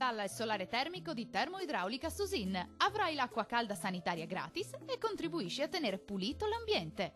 Installa il solare termico di Termoidraulica Susin. Avrai l'acqua calda sanitaria gratis e contribuisci a tenere pulito l'ambiente.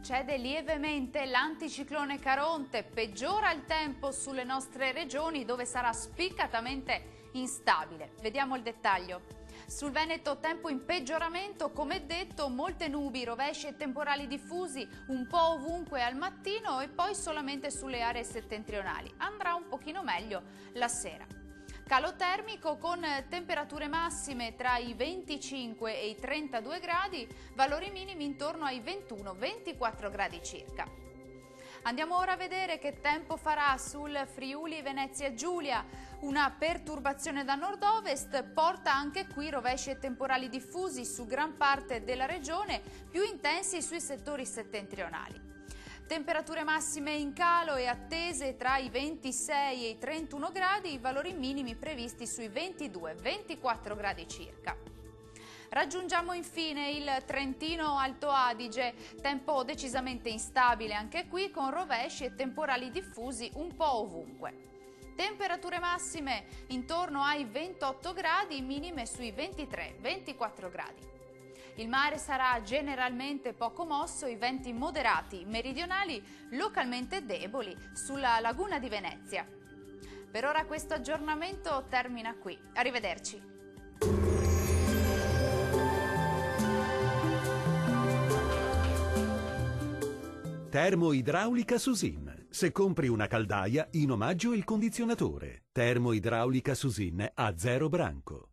Cede lievemente l'anticiclone Caronte, peggiora il tempo sulle nostre regioni dove sarà spiccatamente instabile. Vediamo il dettaglio. Sul Veneto tempo in peggioramento, come detto, molte nubi, rovesci e temporali diffusi un po' ovunque al mattino e poi solamente sulle aree settentrionali. Andrà un pochino meglio la sera. Calo termico con temperature massime tra i 25 e i 32 gradi, valori minimi intorno ai 21-24 gradi circa. Andiamo ora a vedere che tempo farà sul Friuli Venezia Giulia. Una perturbazione da nord-ovest porta anche qui rovesci e temporali diffusi su gran parte della regione, più intensi sui settori settentrionali. Temperature massime in calo e attese tra i 26 e i 31 gradi, valori minimi previsti sui 22-24 gradi circa. Raggiungiamo infine il Trentino Alto Adige, tempo decisamente instabile anche qui con rovesci e temporali diffusi un po' ovunque. Temperature massime intorno ai 28 gradi, minime sui 23-24 gradi. Il mare sarà generalmente poco mosso, i venti moderati meridionali localmente deboli sulla laguna di Venezia. Per ora questo aggiornamento termina qui. Arrivederci. Termoidraulica Susin. Se compri una caldaia, in omaggio il condizionatore. Termoidraulica Susin a zero branco.